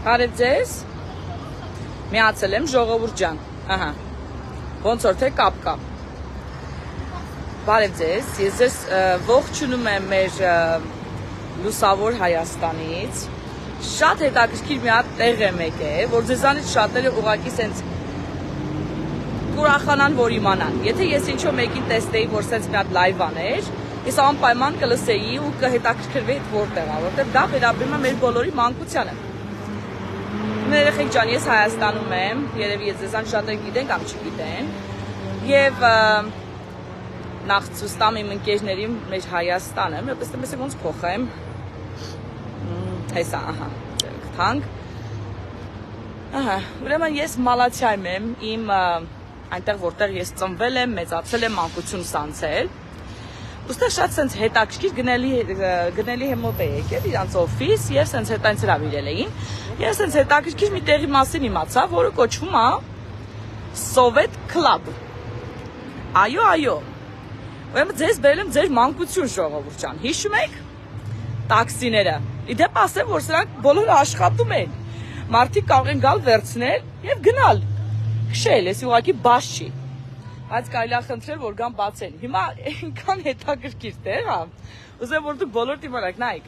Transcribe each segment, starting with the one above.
Բարև ձեզ, միացել եմ ժողովուրդ ջան, ոնց որ թե կապ, բարև ձեզ, ես ձեզ ողջունում եմ մեր լուսավոր Հայաստանից, շատ հետաքրքիր մի հատ տեղ եմ եկել, որ ձեզանից շատերը ուղղակի սենց կուրախանան, որ իմանան, եթե ես ինչ-որ մեկին տեսնեի, որ սենց մի հատ լայվ աներ, ես անպայման կլսեի ու կհետաքրքրվեի որտեղ է, որտեղ դա վերաբերում է մեր բոլորի մանկությանը։ Երեխեք ջան, ես Հայաստանում եմ, երևի ես ձեզան շատերը գիտեն կամ չգիտեն, եւ նախ ցույց տամ իմ ընկերներին մեր Հայաստանը, մեզ ոնց փոխեմ, հեսա, գտանք, ուրեմն ես Մալաթիայում եմ, իմ այնտեղ որտեղ ես ծնվել եմ, մեծացել եմ, մանկություն սանցել, ուստեղ շատ սենց հետաքրքիր գնելի հեմոտ է եկել իրանց օֆիս եւ սենց հետանց հրավիրել էին եւ սենց հետաքրքիր մի տեղի մասին իմացա, որը կոչվում է Sovet Club։ Այո։ Ուրեմն ձեզ բերել եմ ձեր մանկություն ժողովուրդ ջան։ Հիշում եք տաքսիները։ Իդեպ ասեմ, որ սրանք բոլորը աշխատում են։ Մարդիկ կարող են գալ վերցնել եւ գնալ։ Քշել, ես ուղղակի բաց չի։ Բայց կարելի է խնդրել, որ գան բացեն։ Հիմա այնքան հետաքրքիր տեղ է, ուզում որ դուք բոլորդ իմանաք, նայեք։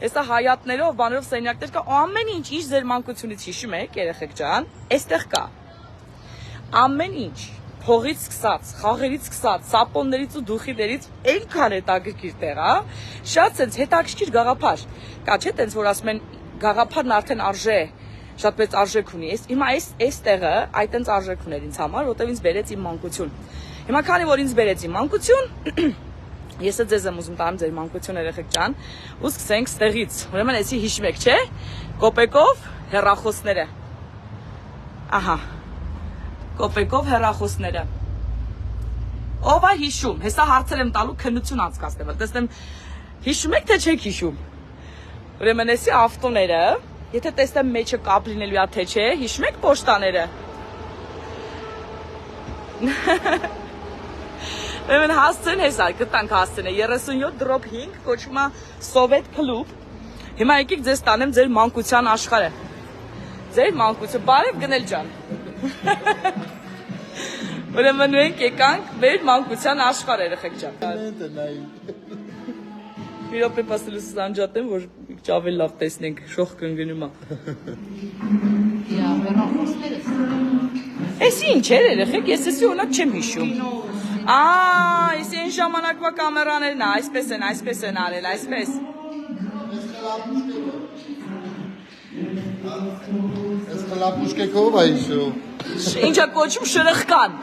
Հեսա հայատներով, բաներով սենյակներ կա, ամեն ինչ ձեր մանկությունից հիշում եք, երեխեք ջան, այստեղ կա։ Ամեն ինչ, փողից սկսած, խաղերից սկսած, սապոններից ու դուխիներից այնքան հետաքրքիր տեղ է, շատ սենց հետաքրքիր գաղափար։ Կա չէ՞ տենց որ ասում են գաղափարն արդեն արժե շատ մեծ արժեք ունի։ Հիմա այս տեղը այդ այնց արժեք ուներ ինձ համար, որտեղ ինձ բերեց իմ մանկություն։ Հիմա քանի որ ինձ բերեց իմ մանկություն, ես ձեզ եմ ուզում տամ ձեր մանկություն երեխեք ջան, ու սկսենք ստեղից։ Ուրեմն էսի հիշում եք, չէ՞։ Կոպեկով հեռախոսները։ Կոպեկով հեռախոսները։ Ով է հիշում։ Հեսա հարցեր եմ տալու քննություն անցկացնեմ, տեսնեմ հիշում եք թե չեք հիշում։ Ուրեմն էսի ավտոները Եթե տեսնեմ մեջը կապ լինելու է թե չէ, հիշում եք պոշտաները։ Ուրեմն հասցեն հեսա, գտանք հասցենը 37/5 կոչվում է Sovet Club։ Հիմա եկեք ձեզ տանեմ ձեր մանկության աշխարհը։ Ձեր մանկություն, բարև գնել ջան։ Ուրեմն մենք եկանք մեր մանկության աշխարհը, երեխեք ջան։ Մի րոպե պաստելուս անջատեմ, որ ճավել լավ տեսնենք, շող կընկնում է։ Էսի ինչ էր երեխեք, ես էսի օրինակ չեմ հիշում։ Էսի այն ժամանակվա կամերաներն է, այսպես են արել, այսպես։ Ես խլապուշկեքով է հիշում։ Ինչա կոչում շրխկան։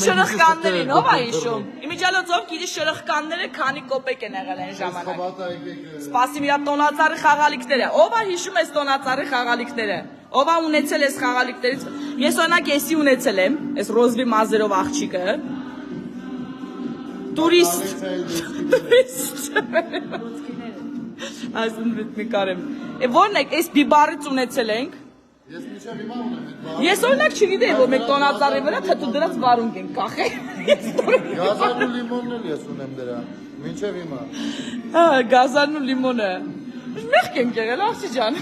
Շրխկաններին ով է հիշում։ Իմիջիալոցով գիտի շրխկանները քանի կոպեկ են եղել այն ժամանակ։ Սպասի միա տոնածառի խաղալիքները։ Ով է հիշում այս տոնածառի խաղալիքները։ Ով է ունեցել այս խաղալիքներից։ Ես օրինակ էսի ունեցել եմ, այս ռոզվի մազերով աղջիկը։ Տուրիստ։ Այսինքն մի կարեմ։ Որն եք, այս բիբարից ունեցել ենք։ Ես մինչև հիմա ունեմ։ Ես օրինակ չգիտեի, որ մենք տոնածառի վրա թթու դրած վարունգ ենք կախել։ Գազարն ու լիմոնն էլ ես ունեմ դրա։ Մինչև հիմա։ Գազարն ու լիմոնը։ Մեղք ենք եղել, աղջի ջան։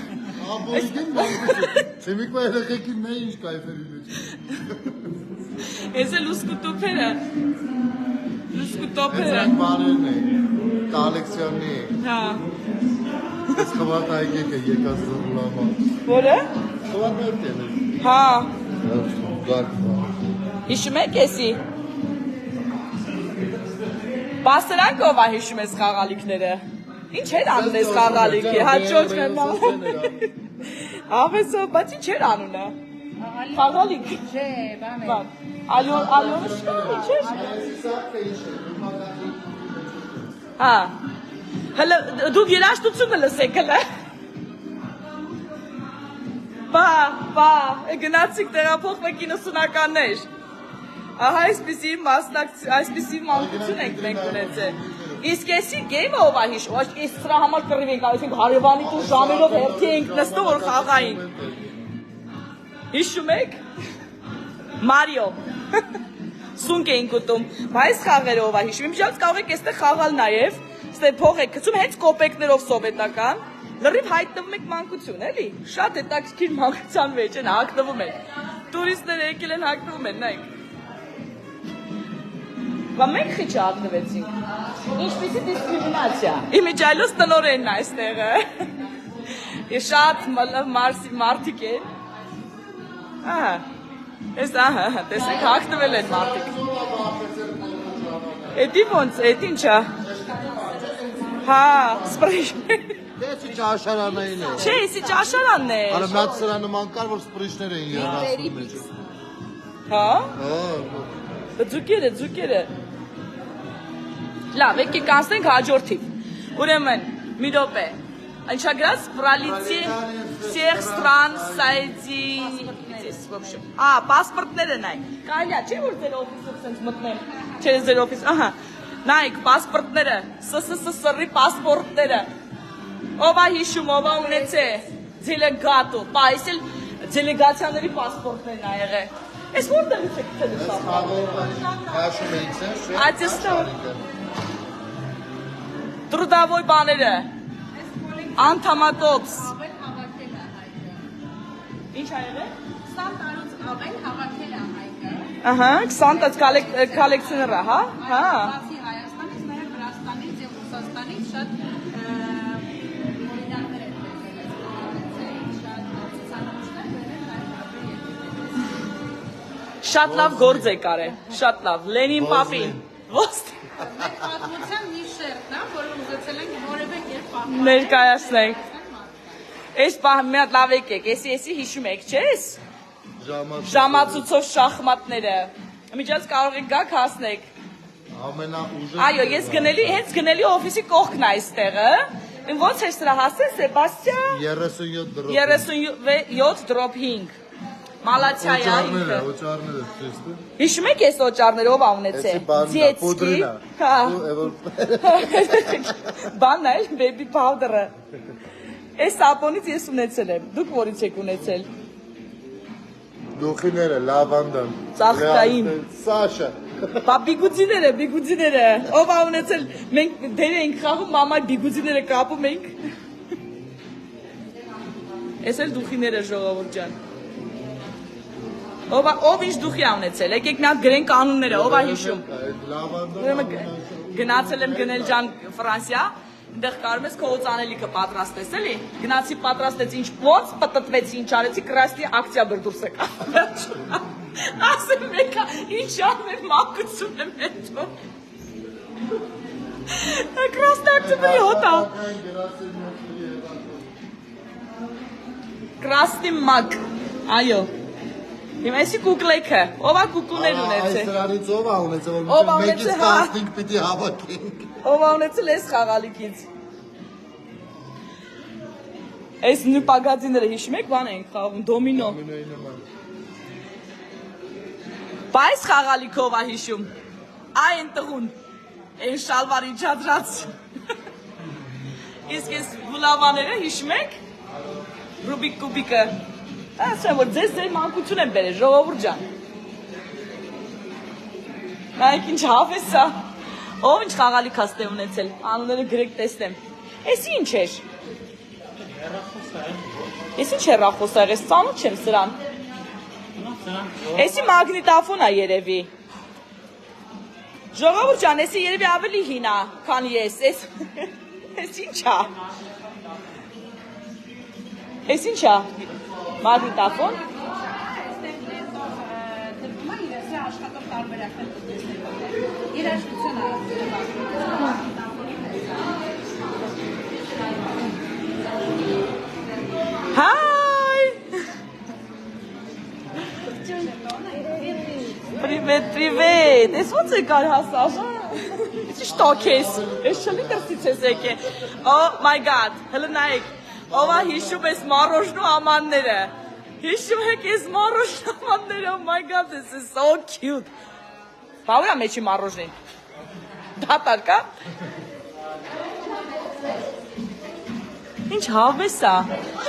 Աբոյգին մանկություն։ Չեմիկվա երեխեքին նա ինչ կայֆերի մեջ։ Ես էլ ուսկուտոփերը։ Այդ բաներն են, կոլեկցիոնի են։ Ես խվատ այգեկը եկած ռուլամա։ Որը։ Խվատ այգեկը։ Հիշում եք էսի։ Բասրանքով է հիշում ես խաղալիքները։ Ինչ էր անում ես խաղալիքի, հաճոճ մեմ։ Ավեսո, բայց ինչ էր անունը։ Խաղալիք։ Չէ, բան է։ Ալյոնը շնորհի չէ։ Հələ դուք երաժշտությունը լսեք հələ։ Բա, գնացիք տեղափոխվեք 90-ականներ։ Ահա այսպիսի մանկություն ենք մենք ունեցել։ Իսկ էսի գեյմը ով է հիշում, այս սրա համար կռիվ ենք այդենք հարևանի տուն ժամերով հերթի ենք նստում որ խաղային։ Հիշում եք։ Մարիո։ Սունկ էինք ուտում, բայց խաղերը ով է հիշում։ Իմիջիալից կարող եք այստեղ խաղալ նաև, ստե փող եք գցում հենց կոպեկներով սովետական։ Լրիվ հայտնվում եք մանկություն, էլի։ Շատ հետաքրքիր մանկության մեջ են հագնվում են։ Տուրիստները եկել են հագնվում են, նայեք։ Բա մենք խիչ հագնվեցինք։ Ինչպիսի դիսկրիմինացիա։ Իմիջայլոս տնորենն է այստեղը։ Ես շատ մարդիկ են։ Ահա։ Ես ահա, տեսեք հագնվել են մարդիկ։ Էդի ոնց, էդ ինչա։ Հա, սպրիշ։ Դեսի ճաշարանային է։ Չէ, իսի ճաշարանն է։ Արա մատ սրա նման կար, որ սպրիշներ էին երասում մեջ։ Հա։ Հա։ Ձուկերը։ Լավ, եկեք անցնենք հաջորդին։ Ուրեմն, մի րոպե։ Ինչա գրած Prolitie всех стран Saidi здесь, в общем. Պասպորտները նայ։ Կարելի է, չէ՞ որ ձեր օֆիսով sense մտնեմ։ Չէ, ձեր օֆիս, ահա։ Նայեք, պասպորտները, ՍՍՍՌ-ի պասպորտները։ Ով է հիշում, ով է ունեցե։ Դելեգատո, պայսել դելեգացիաների պասպորտներն ա եղել։ Էս որտեղից եք գտել սա։ Հաշում էիք, չէ՞։ Ատեստով։ Трудовой բաները։ Անդամատոպս։ Ինչ ա եղել։ 20 տարուց ավել հավաքել է հայկը։ Ահա, 20 տած կոլեկցիոները, հա։ Հա։ Բացի Հայաստանից, նաև Վրաստանից եւ Ռուսաստանից շատ օրինակներ են շատ Շատ լավ գործ է կարել, շատ լավ, Լենին պապին, ոստ պատմության մի շերտ, որը ուզեցել ենք որևէ կերպ ներկայացնենք, ես մի հատ լավ եկեք, եսի հիշում եք, չես, ժամացուցով շախմատները, միջած կարող եք գաք հասնեք, այո, ես հենց գնելի օվիսի կողքն այստեղը, ոնց էր սրա հասել, Սեբաստիա, 37 դրոպ 5, Մալացյայա ինքը։ Օճարները, ճիշտ է։ Հիշում եք ես օճարները ով ա ունեցել։ Ձիեցկի։ Բանն է, baby powder-ը։ Այս սապոնից ես ունեցել եմ։ Դուք որից եք ունեցել։ Դուխիները, լավանդան։ Ծաղկային։ Սաշա։ Բա բիգուձիները։ Ով ա ունեցել։ Մենք դեր էինք խաղում, մամա բիգուձիները կապում էինք։ Էս էլ դուխիները ժողովուրդ ջան։ Ով ինչ դուխի ա ունեցել, եկեք նա գրենք կանունները, ով ա հիշում։ Գնացել եմ գնել ջան Ֆրանսիա, այնտեղ կարում ես քո օծանելիքը պատրաստես, էլի։ Գնացի պատրաստեց ինչ ոնց պտտվեցի, ինչ արեցի, Կրասնի օկտոբեր դուրս եկա։ Ասեմ մեկա, ինչ անեմ մանկություն եմ հետո։ Կրասնի օկտոբերի հոտա։ Կրասնի մակ, այո։ Հիմա էսի կուկլեքը, ով ա կուկուներ ունեցել։ Այս դրանից ով ա ունեցել, որ մեկից 15 պիտի հավաքենք։ Ով ա ունեցել այս խաղալիքից։ Այս նպագածիները հիշում եք, բան ենք խաղում, դոմինո։ Բա այս խաղալիքով ա հիշում, այն տղուն, այն շալվարի ջադրած։ Իսկ այս գուլավաները հիշում եք, Ռուբիկ կուբիկը։ Ասեմ, որ ձեզ ձեր մանկություն են բերել, ժողովուրդ ջան։ Նայեք ինչ հավես է։ Ով ինչ խաղալիք հաստ է ունեցել, անունները գրեք տեսնեմ։ Էս ինչ էր։ Էս ինչ հեռախոս է, ես ծանոթ չեմ սրան։ Էսի մագնիտոֆոն է երևի։ Ժողովուրդ ջան, էսի երևի ավելի հին է, քան ես։ Էս ինչ է։ Էս ինչ է։ Մագնիտոֆոն։ դրկումա իրացի աշխատող տարբերակներ կտեսնեք։ Երաժշտություն Հայ։ Привет. Ես ոնց եկար հասավ։ Ինչ տոքես։ Ես չլի դրսից ես եկե։ Oh my god. Հələ նայեք։ Ով է հիշում ես մարոժնու ամանները։ Հիշում եք ես մարոժնու ամանները։ Oh my god, this is so cute. Բա ուրա մեջի մարոժնին։ Դատար կա։ Ինչ հավես է։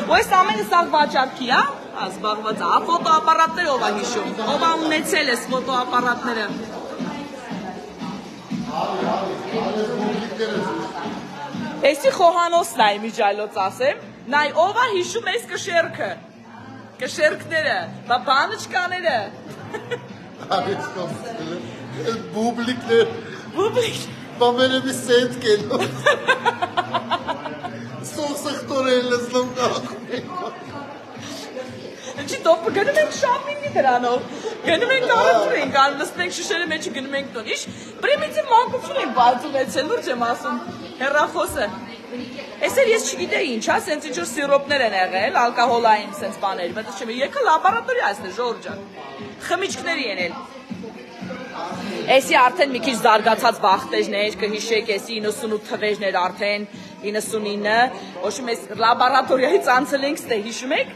Ու այս ամենը սա վաճառքի է։ Զբաղված է։ Ֆոտոապարատները ով է հիշում։ Ով է ունեցել ես ֆոտոապարատները։ Էսի խոհանոցն է միջայլոց ասեմ, նայ ով է հիշում էս կշերքը, կշերքները, բանջկաները, բուբլիկ, բամերը մի սենտ կելով, սոխսխտոր են լզնում կաղում ենք, Չի տոպը գնում ենք շապինգի դրանով, գնում ենք տարածուր ենք, լսնում ենք շշերը մեջը գնում ենք տոն, իշ պրիմիտիվ մանկություն ենք բարձունեցել, լուրջ եմ ասում, հեռախոսը։ Այսեր ես չգիտեի ինչ, սենց ինչ որ սիրոպներ են եղել, ալկոհոլային սենց բաներ, բայց չեմ, եկա լաբորատորիա ասն է, Ժորժ ջան, խմիչքների են էլ։ Էսի արդեն մի քիչ զարգացած վախտեժներ, կհիշեք, էսի 98 թվերներ արդեն, 99, ոչմ ես լաբորատորիայից անցել ենք ստե, հիշում եք։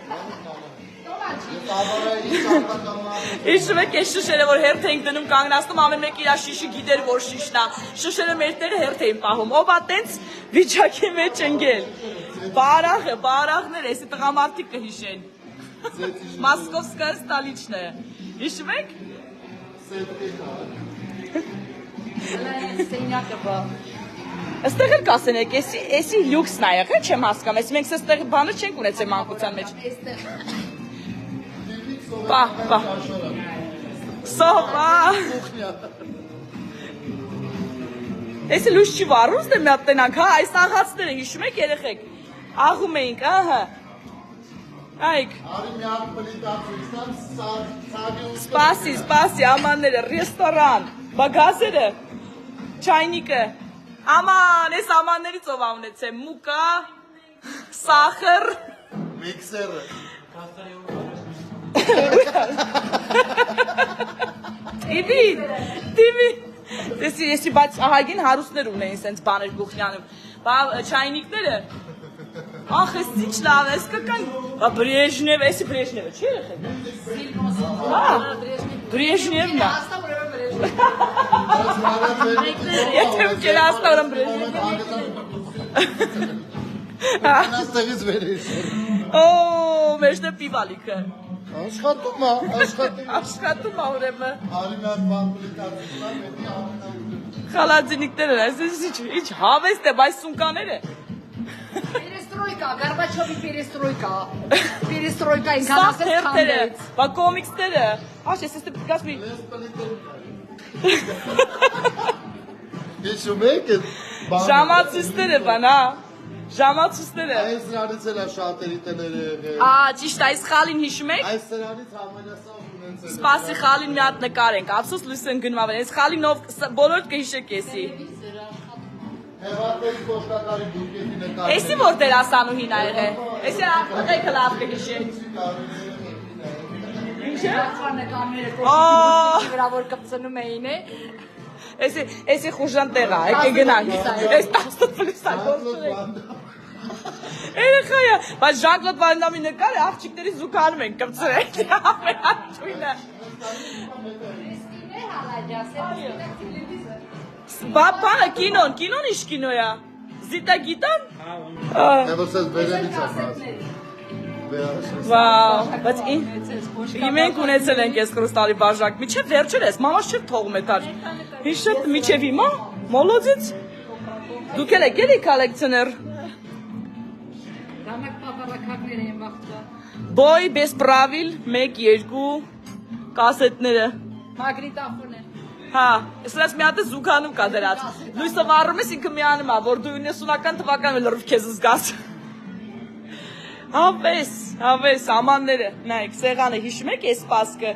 Հիշում եք այս շշերը, որ հերթ ենք դնում կանգնացնում, ամեն մեկ իր շիշը գիտեր, որ շիշն է, շշերը մերտերը հերթ էին պահում, ով ա տենց վիճակի մեջ ընկել, բարաղներ, էսի տղամարդիկ կհիշեն, Մոսկովսկայա ստալիչնը, հիշում եք։ Աստեղ էլ կասենեք, էսի լյուքսն է եղել, չեմ հասկանում, էսի մենք ստեղ բանը չենք ունեցել մանկության մեջ։ Պա, սոպա, էսի լույս չի վարում, ստե մի ատենանք, հա, այս աղացները, հիշում եք երեխեք, աղում էինք, ահը, այք, սպասի, ամանները, ռեստորան, բագազերը, չայնիկը, աման, ես ամաններից ով ամնեցեմ, մուկա, սախր, միքսերը, Տիվի, եսի բայց ահագին հարուսներ ունեին սենց բաներ գուխյանում, չայնիկները, ախ, ես ինչ լավ, ես կկան, Բրեժնև, եսի Բրեժնևը, չի եղեք, Բրեժնևն է, եթե մկեր ասնա որն Բրեժնև, անաստեղից վերես, օ, մեջն է պիվալիքը, Աշխատում ա ուրեմը Խալածինիկներ են, ինչ հավեստ է, բայց սունկաներ է Perestroika, Gorbachev-ի perestroika Սաղ հերթերը, բա կոմիքսները Աշ, ես ես տպկաս մի Հիշում եք Ժամացույցները բան, Ժամացույցները Այս սրանից էլ է շատերի տները եղել Ճիշտ, այս խալին հիշում եք Այս սրանից համենասավ ունեցել Սպասի խալին մի հատ նկար ենք, ափսոս լույս են գնում ավեն, այս խալինով բոլոր կհիշեք եսի Հեղատների կոշկակարի դուրկետի նկար Եսի որ դերասանուհին ա եղել, եսի աղեղքը լավ կհիշեք վրա որ կպցնում էին է Եսի խուժան տեղ ա, եկե գնանք, ես 18 պլիսա գործում ենք Երեխա է, բայց Ժան-Կլոդ Վանդամի նկար է, աղջիկների զուգանում ենք կպցրեք, ամեն աղջույնը Բապանը կինոն իշ կինո է, զիտա գիտան? Եվս ես վերելից ասած Վաու, բայց մենք ունեցել ենք ես կրուստալի բաժակ, միչև վերջեր ես, մամաս չև թողում է տար Հիշտ միչև հիմա, մոլոձից, դուք էլ եք էլի կոլեկցիոներ Դամակ պապարակակներ են վաղտվա Բոյ, բես պրավիլ, մեկ, երկու, կասետները Մագրիտաֆոն է Հա, սրած մի հատ է զուգանում կա դրած Լույսը վառում ես ինքը միանում ա, որ դու 90-ական թվական լրվ քեզ զգաս Հավես, ամանները, նայք, սեղանը, հիշում եք ես պասկը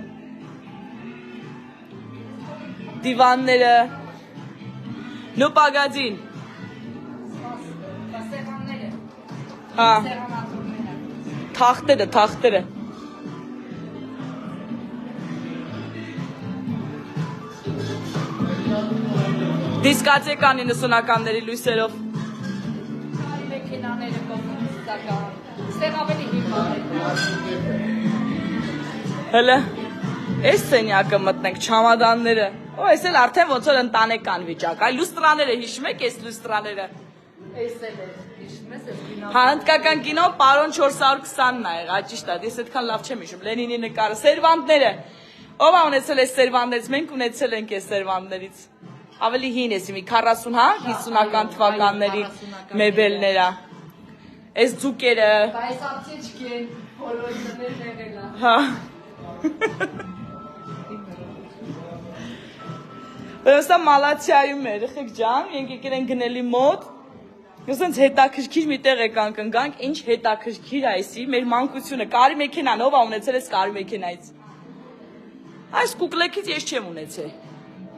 Դիվանները Նու պագադին Հա Թախտերը Դիսկատեկան 90-ականների լույսերով Մեքենաները կոմունիստական Ստեղ ավելի հիմա Հələ, այս սենյակը մտնենք, չամադանները Ու ես էլ արդեն ոնց որ ընտանեկան վիճակ, այ լուստրաները, հիշում եք այս լուստրաները Այս էլ է, հիշում ես ես կինո Հա, հնդկական կինո, պարոն 420-ն ա եղա, ճիշտ է, ես այդքան լավ չեմ հիշում, Լենինի նկարը, սերվանտները Ով ա ունեցել այս սերվանտներից, մենք ունեցել ենք այս սերվանտներից Ավելի հին է, մի 40, հա, 50-ական թվականների մեբելները։ Այս ձուկերը։ Բայց ապցեչք են, բոլորը եղելա։ Հա։ Սա Մալաթիայում է, երեխեք ջան, մենք եկել են գնելի մոտ։ Ասենց հետաքրքիր մի տեղ եկանք ընկանք, ինչ հետաքրքիր այսի, մեր մանկությունը, կարի մեքենան, ով ա ունեցել ես կարի մեքենայից։ Այս կուկլեքից ես չեմ ունեցել։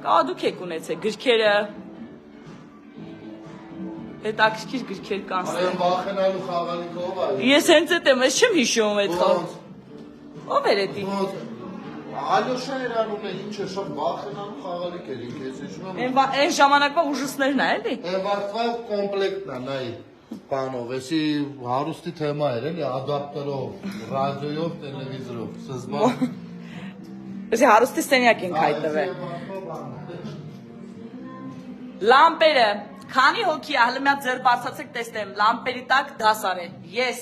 Կա դուք եք ունեցել, գրքերը։ Հետաքրքիր գրքեր կան։ Արեն վախենալու խաղալիքը ով է։ Ես հենց այդ եմ, ես չեմ հիշում այդ խաղ։ Ով էր էդի։ Ալյոշա էր անում է, ինչ է, շատ վախենալու խաղալիք էր, ինք ես հիշում եմ։ Այն ժամանակվա ուժուսներն է, էլի։ Վարդվա կոմպլեկտն է, նայ, բանով, էսի հարուստի թեմա էր, էլի, ադապտերով, ռադիոյով, տելևիզորով, սզբան։ Էսի հարուստի սենյակ ենք հայտվել։ Լամպերը, քանի հոգի է, հլը մի հատ ձեր բարձացեք տեսնեմ, լամպերի տակ դաս արեն, ես։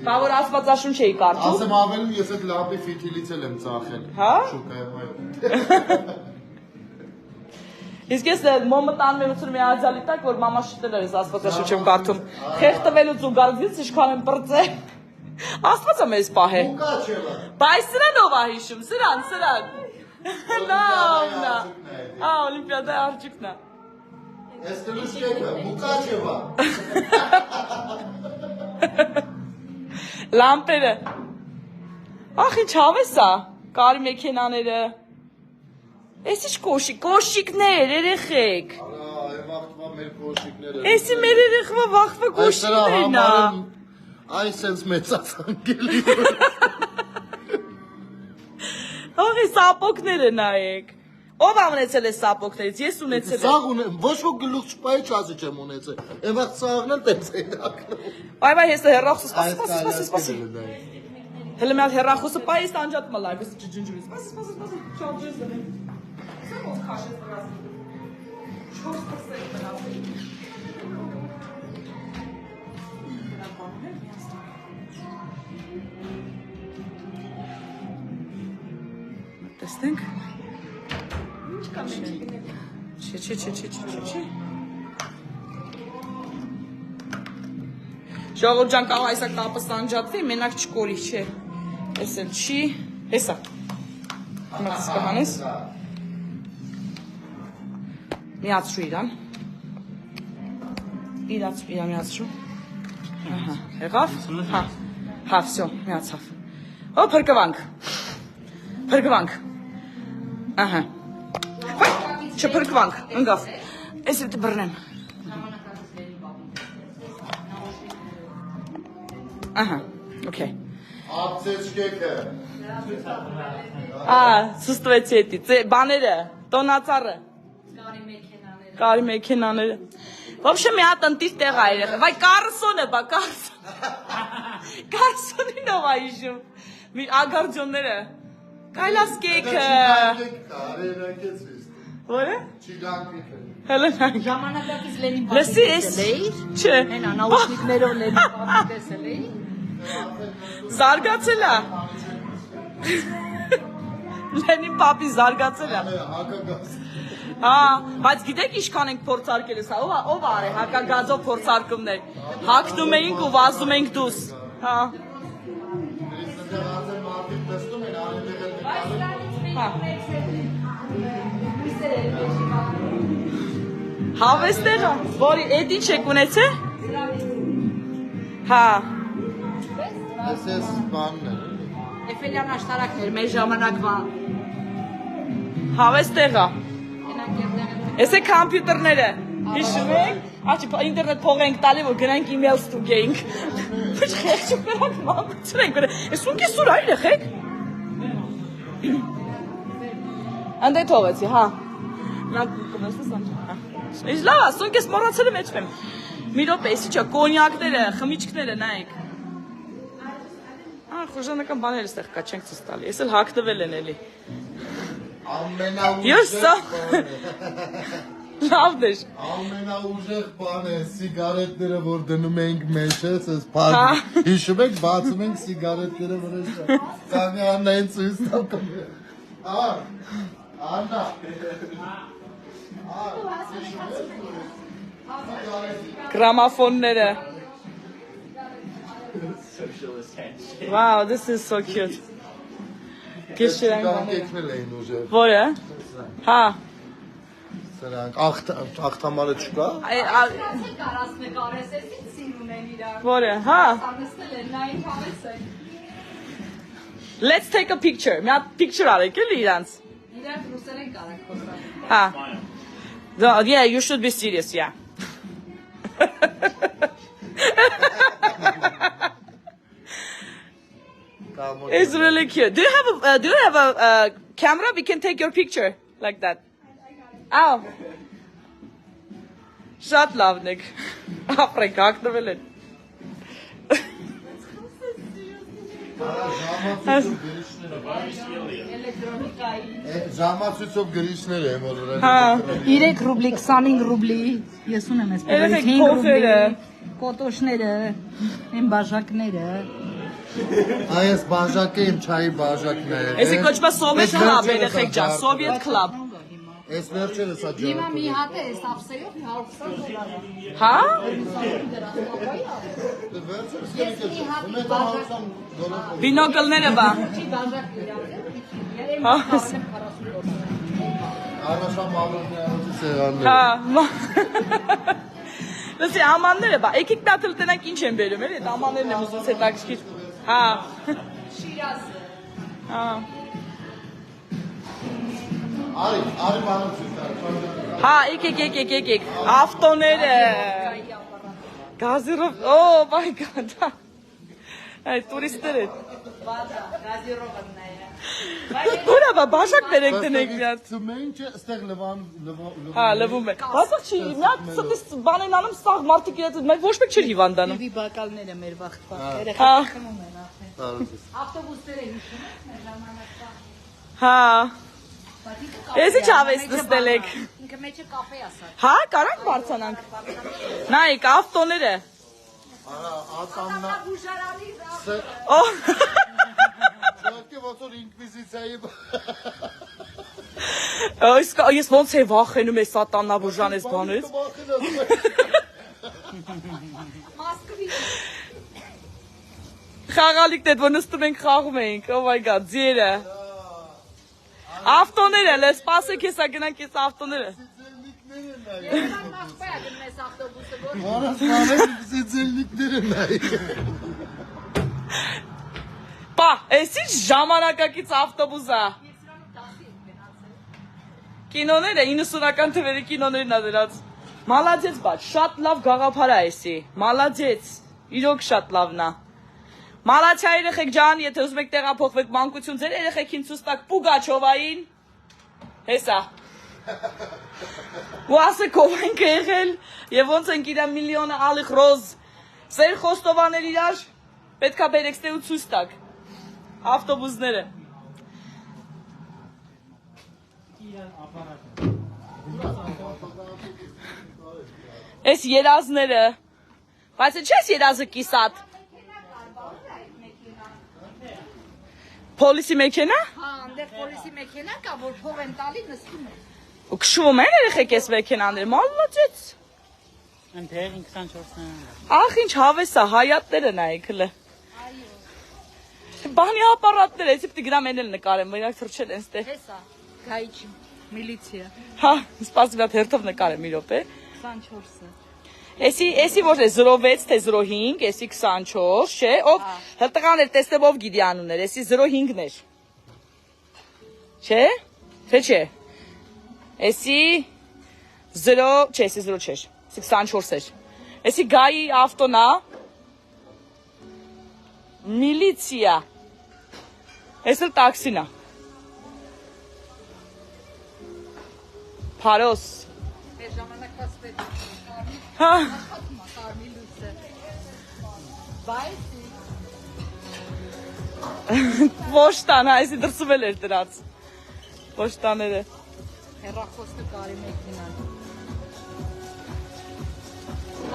Բա որ աստվածաշունչ էի կարդում։ Ասեմ ավելին ես այդ լամպի ֆիտիլից էլ եմ ծախել։ Հա։ Շուկայում այդ։ Իսկ ես մոմտան մերուցում մի աջալի տակ, որ մամա շտել էր աստվածաշունչ եմ կարդում։ Խեղտվելուց ու գարդից ինչքան եմ պրծել։ Աստվածը մեզ պահե։ Մուկաչևը։ Բայց սրան ով է հիշում, սրան։ Նա։ Օլիմպիադայի արջիկն է։ Էստելուս կեկը, Մուկաչևը։ Լամպերը։ Ախ ինչ հավես է, կարի մեքենաները։ Էս ինչ կոշիկներ, երեխեք։ Այ վաղտվա մեր կոշիկները։ Էսի մեր երեխվա վաղվա կոշիկներն է։ Այ սենց մեծացանկելի։ Աղի սապոկները նայեք։ Ով ամնեցել է սապոկներից, ես ունեցել եմ։ Սաղ ունեմ, ոչ որ գլուխ չպայի չազի չեմ ունեցել։ Եմ վաղ սաղն էլ տենց է դակնում։ Բայ ես հեռախոսը սպասի։ Հələ մի հատ հեռախոսը բայ ես անջատ մը լայվ, ես ջնջում եմ։ Սպասի, չանջես դնեմ։ Սա ոնց քաշես դրած։ Չորս տսեք դրած։ Տեսնենք։ Ինչ կա մենք։ Չի։ Ժողովուրդ ջան, կարող այսա կապը սանջատվի, մենակ չկորի, չէ։ Էս էլ չի, հեսա։ Մատս կհանես։ Միացրու իրան։ Իրան միացրու։ Ահա, եղավ։ Հա, վсё, միացավ։ Օ, փրկվանք։ Ահա։ Չփրկվանք, ընկավ։ Էս էլ բռնեմ։ Ահա, օքեյ։ Ապցեչկեկը։ Սստվեցի էդի, բաները, տոնածառը։ Կարի մեքենաները։ Вообще մի հատ ընտիր տեղ ա երեխա։ Վայ Կարսոնը, բա Կարսոնին ով ա հիշում։ Մի ագարջոնները։ Կայլասկեքը։ Որը։ Չիգանկիկը։ Հələ Ժամանակակից Լենին Լսի, պատմել էիր։ Չէ։ Հենա նաուշնիկներով Լենին պատմել տեսել էի։ Զարգացել է։ Լենին պապի զարգացել է։ Հակագազ։ Հա, բայց գիտեք ինչքան ենք փորձարկել ես, ով արե հակագազով փորձարկումներ։ Հակնում էինք ու վազում էինք դուս։ Հա։ Հավեստեղը, որի էդ ինչ եք ունեցե։ Հա։ Ես բանն է։ Էֆելյան աշտարակներ մեր ժամանակվա։ Հավեստեղը։ Ես է կամպյուտերները, հիշում եք, աչի ինտերնետ փող ենք տալի, որ գնանք իմեյլ ստուգեինք, ոչ խեղճուկ նրանք մանկություն ենք, ես ունք է սուր այլ եղեք, անդե թողեցի, հա, ես լավ, ասունք ես մորացել եմ էջվեմ, մի ռոպ է, եսի չա, կոնյակները, խմիչքները, նայեք, խոժանական բաներ ստեղ կա, չենք ծս տալի, ես էլ հակտվել են էլի, Ամենաուժեղ բան է, սիգարետները, որ դնում էինք մեջես, ես հիշում եք, բացում ենք սիգարետները վրեշը, կամյանային ծույս տապում է, Աննա։ Գրամաֆոնները։ Wow, this is so cute. Գիշերային բաներ։ Եկնել էին ուժը։ Որը։ Հա։ Սրանք ախտամարը չկա։ Կարաս նկարես, էսի սիրուն են իրար։ Որը, հա։ Անստել են, նային հավես են։ Let's take a picture. Մի հատ picture արեք էլի իրանց։ Իրար ռուսեր են կարակ խոսալ։ Հա։ Yeah, you should be serious, yeah. It's really cute. Do you have a camera? We can take your picture like that. Ow. Շատ լավն եք։ Ապրեք, ակտվել են։ Ժամացույցով գրիչներ եմ որ Հա։ 3 ռուբլի, 25 ռուբլի, ես ունեմ այս Երեխեք 5 ռուբլի, փոխերը։ կոտոշները, այն բաժակները։ Այս բաժակը իմ չայի բաժակն է։ Էսի կոչվում է Soviet Club, երեխեք ջան, Soviet Club։ Այս վերջերս է Հիմա ջան։ մի հատ է, այս ապսեյով 120 դոլար։ Հա։ Ես մի հատ բաժակ Բինոկլները բա։ չի բաժակ իրար։ Հա։ Առաջամավրն սեղաններ։ Հա։ Լսի ամանները բա, եկեք դատել տնանք ինչ են բերում, էլի, այդ ամաններն եմ ուզում հետաքրքիր։ Հա։ Շիրազը։ Հա։ Արի բանում ցույց տա։ Հա, եկեք։ Ավտոները։ Գազիրով, oh my god։ Այդ տուրիստներ են։ Բադա, գազիրովն է։ Ուրա բա բաժակներ եք տնենք միած։ Ծմենքը ստեղ լվան Հա, լվում է։ Հասող չի, միած ստիս բան են անում սաղ մարդիկ իրաց, մենք ոչ մեկ չէր հիվանդանում։ Դիվի բակալները մեր վախտվա։ Հա։ Երեխաները խմում են արդեն։ Ավտոբուսները հիշում եք մեր ժամանակվա։ Հա։ Էսի չավես նստել եք։ Ինքը մեջը կաֆե ասա։ Հա, կարանք բարձանանք։ Նայեք, ավտոները։ Արա ատամնա Բուժարանի Օ։ Չոքի ոնց որ ինկվիզիցիայի Ես ոնց է վախենում ես սատանաբուժան ես բանից։ Մոսկվի։ Խաղալիքն էդ որ նստում ենք խաղում էինք, oh my god, ձերը։ Ավտոները, լես սպասեք հեսա գնանք ես ավտոները։ Երևան մախպա է գնես ավտոբուսը, որ Որս մանեք զիձելնիկները նայ։ Պա, էս ինչ ժամանակակից ավտոբուս է։ Կինոները 90-ական թվերի կինոներն ա դրած։ Մալադեց բաց, շատ լավ գաղափար է էսի։ Մալադեց, իրոք շատ լավն է։ Մալացիա երեխեք ջան, եթե ուզում եք տեղափոխվեք մանկություն ձեր երեխեքին ցույց տաք Պուգաչովային։ Հեսա։ Ու ասեք ով ենք եղել եւ ոնց ենք իրա միլիոնը ալիխ ռոզ։ Սեր խոստովանել իրար, պետքա բերեք ստե ու ցույց տաք։ Ավտոբուսները։ Էս երազները։ Բայց չես երազը կիսատ։ Պոլիսի մեքենա։ հա, այնտեղ պոլիսի մեքենա կա, որ փող են տալի նստում են։ Ու քշում են երեխեք էս մեքենաները։ Մալլացեց։ Այնտեղ 24-ն։ Ախ ինչ հավես է, հայատները նայեք հլը։ Բանի ապարատներ, էսի պիտի գրամ են էլ նկարեմ, իրանք թրջել են ստեղ։ Հեսա, գայիչի, միլիցիա, Հա, սպասի վատ հերթով նկարեմ մի րոպե։ 24-ը։ Էսի որ է 06 թե 05, էսի 24, չէ, ով հրտղաներ տեսնելով գիտի անուններ, էսի 05-ն էր։ Չէ։ Էսի 0, չէ, էսի 0 չէր, էսի 24 էր։ Էսի գայի ավտոնա, միլիցիա, էս էլ տաքսին է։ Փարոս։ Մեր ժամանակվա սպետ։ Հա։ Կարմիր լույսը։ Բայց Ոշտան, այսի դրսում էլ էր դրած։ Ոշտաները։ հեռախոսը կարի մեքենան։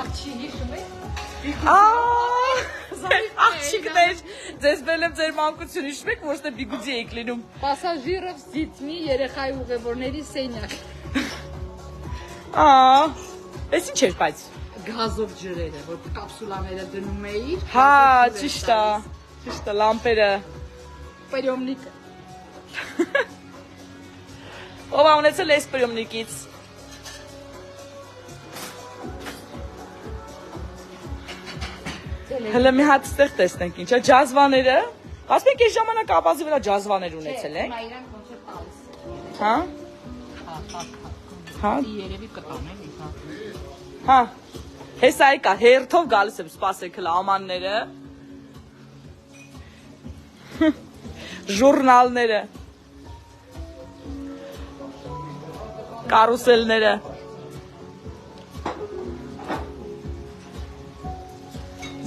Աղջի հիշում եք։ Աղջիկներ, ձեզ բերեմ ձեր մանկություն հիշում եք, ոչ թե բիգուդի եք լինում։ Պասաժիրով с детьми երեխայի ուղևորների սենյակ։ Էս ինչ էր բայց։ Գազով ջրերը, որ կապսուլաները դնում էիր։ Հա, ճիշտ է, լամպերը։ Պերյոմնիկը։ Ով ա ունեցել էս պրյոմնիկից։ Հələ մի հատ ստեղ տեսնենք ինչ է, ջազվաները։ Ասենք այս ժամանակ ավազի վրա ջազվաներ ունեցել եք։ Հիմա իրան ոնց է տալիս։ Հա։ Հա։ Երևի կտանեն ինքա։ Հա։ Հեսա եկա, հերթով գալիս եմ սպասեք հլա ամանները։ Ժուրնալները։ Կարուսելները։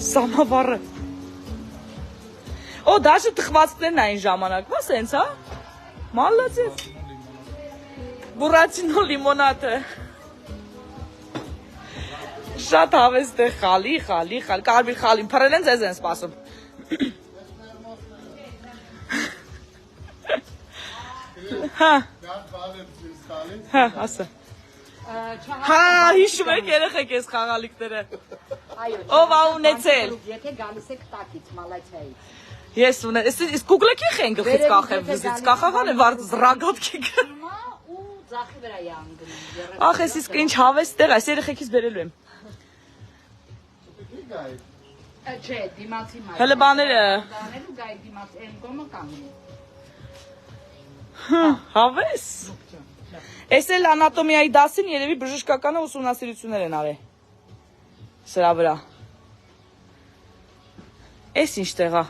Սամավարը։ Օ, դաշը թխվածքներն այն ժամանակվա սենց, հա։ Մալացեց։ Բուրացինո լիմոնատը։ Շատ հավեստ է խալի, կարմիր խալին, փռել են ձեզ են սպասում։ Հա, ասա։ Հա, հիշում եք երեխեք ես խաղալիքները։ Ով ա ունեցել։ Եթե գալիս եք տակից, մալացիայից։ Ես ունեցել, իսկ կուգլեքի խեն գլխից կախեմ, վզից կախաղան է վարդ զրագատքի գն։ Ու ձախի վրա է անգնում։ Ախ, ես իսկ ինչ հավես տեղ, այս երեխեքից բերելու եմ։ Չէ, դիմացի մայր։ Հələ բաները։ Դանելու գայ դիմաց են կոմը կանգնում։ Հավես։ Էս էլ անատոմիայի դասին երևի բժշկականը ուսումնասիրություններ են արել։ Սրա վրա։ Էս ինչ տեղա։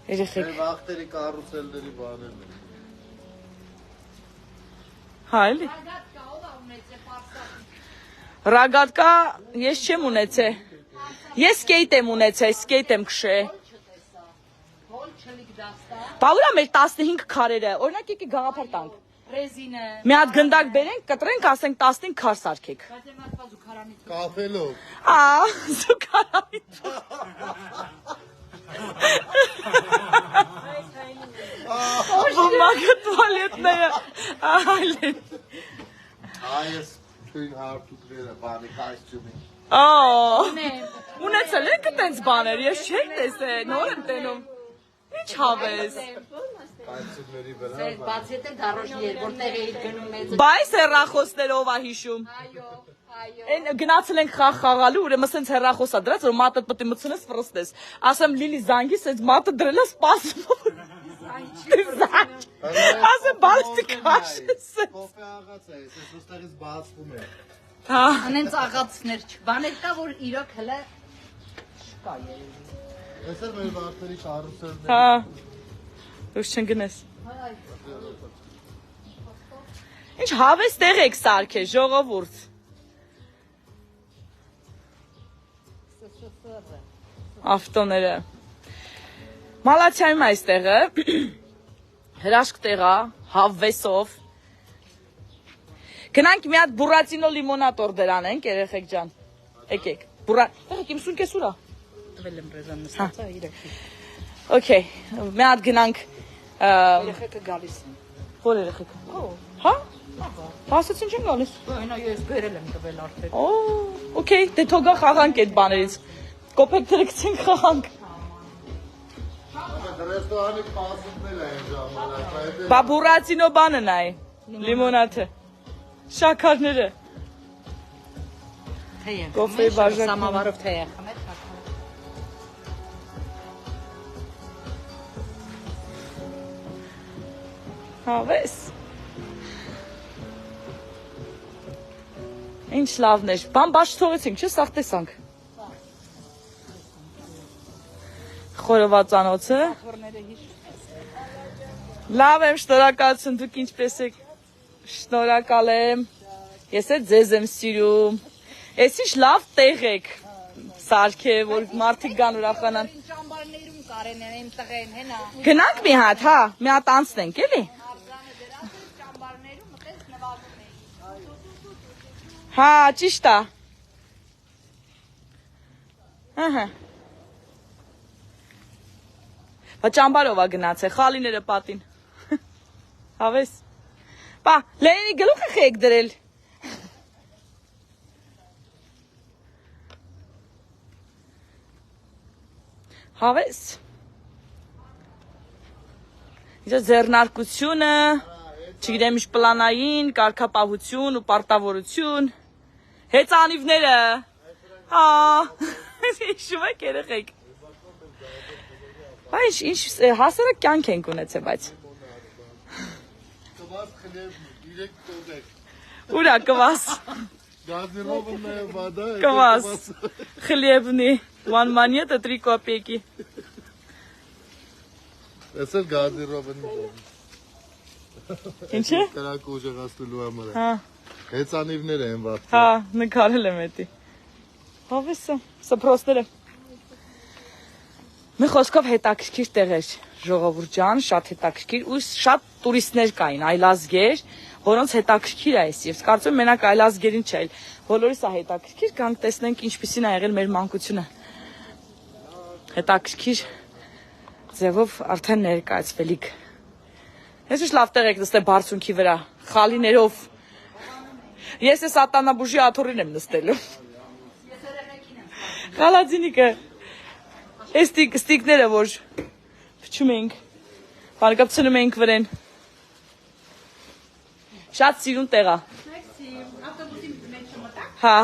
Երեխեք։ Վախտերի կարուսելների բաներն են։ Հա, էլի։ Ռագատկա ես չեմ ունեցել։ Ես սկեյտ եմ ունեցել, սկեյտ եմ քշել։ Բա ուրա մեր 15 քարերը, օրինակ եկի գաղափար տանք։ Ռեզինը։ Մի հատ գնդակ բերենք, կտրենք, ասենք 15 քար սարքեք։ Բայց եմ ասված զուգարանից։ Կապելով։ Զուգարանի։ Մագը տուալետները, այլեն։ Այս թույն հարթուկները, բանի կայստյումի։ Ունեցել եք տենց բաներ, ես չեք տեսել, նոր եմ տենում։ Ինչ հավես։ Կայստյումների վրա։ Բաց եթե դարոշի էր, որտեղ էիր գնում մեծ։ Բայց հեռախոսներով ա հիշում։ Այո, այո։ Այն գնացել ենք խաղալու, ուրեմն սենց հեռախոսա դրած, որ մատը պետք է մցնես ֆրստես։ Ասեմ լիլի զանգի, սենց մատը դրելա սպասում։ Ասեմ բալստի քաշես։ Կոֆե աղաց է, ես ոստեղից բացվում է։ Հա։ Անենց աղացներ չ։ Բաներ կա, որ իրոք հələ չկա երևի։ Ես էլ մեր վարդերի կարուսելներ։ Հա։ Դուք չընկնես։ Ինչ հավես տեղ եք սարքել, ժողովուրդ։ Ավտոները։ Մալացիայում այստեղը հրաշք տեղա, հավեսով։ Գնանք մի հատ բուրացինո լիմոնադ օրդեր անենք, երեխեք ջան։ Եկեք։ Եղեք իմ սունկես ուրա։ Տվել եմ ռեզան նստածա իրոք։ Okay, մի հատ գնանք Երեխեքը գալիս են։ Որ երեխեք։ Հա? Հասեցին չեն գալիս։ Այնա ես բերել եմ տվել արդեն։ Okay, դե թողա խաղանք այդ բաներից։ Կոպեկ դրեցին խաղանք։ Ռեստորանի պասումնել է այն ժամանակ։ Բա բուրացինո բանն այ, լիմոնադը։ Շաքարները։ Թեյ։ Կոֆե բաժակ։ Սամավարով թեյ է խմել։ Հավես։ Ինչ լավն էր։ Բան բաց թողեցինք, չէ՞, սաղ տեսանք։ Խորովածանոցը։ Լավ եմ, շնորհակալություն, դուք ինչպես եք։ Շնորհակալ եմ։ Ես էլ ձեզ եմ սիրում։ Էս ինչ լավ տեղ եք։ Սարքե, որ մարդիկ գան ուրախանան։ Ճամբարներում կարեն են տղեն, հենա։ Գնանք մի հատ, հա, մի հատ անցնենք, էլի։ Ճամբարներում մտես նվագում էին։ Հա, ճիշտ է։ Ահա։ Բա ճամբարով է գնացել, խալիները պատին։ Հավես։ Բա, Լենինի գլուխը եք դրել։ Հավես։ Իհա ձեռնարկությունը, չգիտեմ ինչ պլանային, կարգապահություն ու պարտավորություն, հեծանիվները, հա, հիշում եք երեխեք։ Բա ինչ հասարակ կյանք ենք ունեցել, բայց։ Կվաս խլև 3 տողեք։ Ուրա կվաս։ Գազիրովն է վադա։ Կվաս։ Խլևնի, 1 монета 3 копейки։ Էս էլ գազիրովն է։ Ինչ է։ Կրակ ուժեղացնելու համար։ Հա։ Հեծանիվներ են վաղ։ Հա, նկարել եմ էդի։ Հավեսը, սփրոսները։ Մի խոսքով հետաքրքիր տեղեր, ժողովուրդ ջան, շատ հետաքրքիր ու շատ տուրիստներ կային, այլազգեր, որոնց հետաքրքիր է այս եւ կարծում եմ մենակ այլազգերին չէ, այլ բոլորիս է հետաքրքիր, գանք տեսնենք ինչպիսին է եղել մեր մանկությունը։ Հետաքրքիր ձևով արդեն ներկայացվելիք։ Ես ինչ լավ տեղ եք նստել բարձունքի վրա, խալիներով։ Ես էս ատանաբուժի աթոռին եմ նստելու։ Խալածինիկը, այս ստիկները, որ փչում էինք, բանկապցնում էինք վրեն։ Շատ սիրուն տեղ է։ Հա։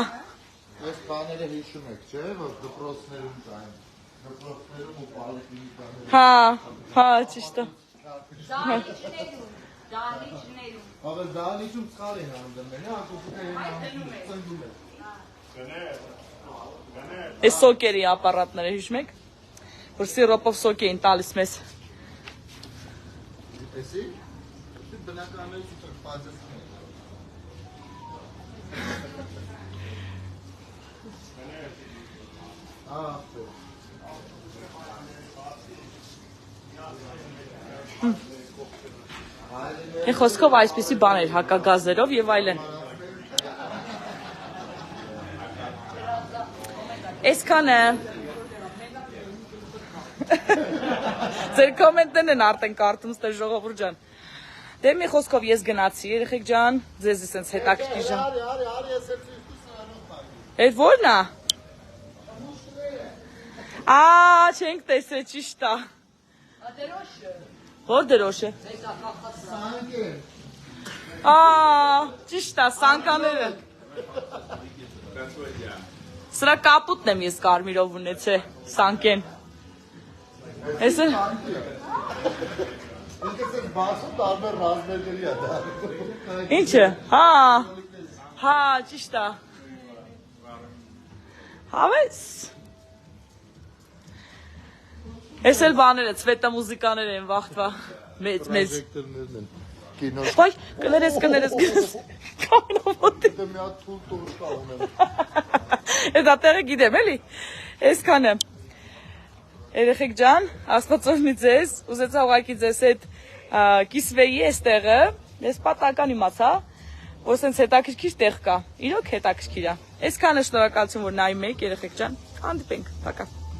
Այս բաները հիշում եք, չէ՞, որ դպրոցներում կային։ Դպրոցներում ու պոլիկլինիկաներում։ Հա, հա, ճիշտ է։ Դահլիճներում։ Աղը դալիճում ցալ են անդրմեն, ակուսիկա են ծնգում են։ Այս սոկերի ապարատները հիշում եք, որ սիրոպով սոկ էին տալիս մեզ։ Էսի։ Բնականից ու պատասխան։ Այն խոսքով այսպիսի բաներ, հակագազերով եւ այլն։ Այսքանը ձեր կոմենտներն են արդեն կարդում ստե ժողովուրդ ջան։ Դե մի խոսքով ես գնացի, երեխեք ջան, ձեզ էսենց հետաքրքիր ջան։ Արի, ես էլ ցույց Այդ ո՞րն է։ Ա, չենք տեսել, ճիշտ է։ Որ դրոշը։ Ա, ճիշտ է, սանկաները։ Սրա կապուտն եմ ես կարմիրով ունեցել, սանկեն։ Էսը։ Ինքս էլ բացում տարբեր ռազմերների է դա։ Ինչը։ Հա։ Հա, ճիշտ է։ Հավես։ Էս էլ բաները, ցվետա մուզիկաներ են վախտվա։ Մեծ։ Պրոժեկտորներն են։ Կինո։ Վայ, կներես։ Կամինովոտ։ Դե մի հատ թուլ տուրկա ունեմ։ Էս ատերը գիտեմ, էլի։ Այսքանը։ Երեխեք ջան, Աստվածօրհնի ձեզ, ուզեցա ուղղակի ձեզ այդ կիսվեի էստեղը, ես պատական իմացա, որ սենց հետաքրքիր տեղ կա։ Իրոք հետաքրքիր է։ Այսքանը շնորհակալություն, որ նայում եք, երեխեք ջան, հանդիպենք, պակա։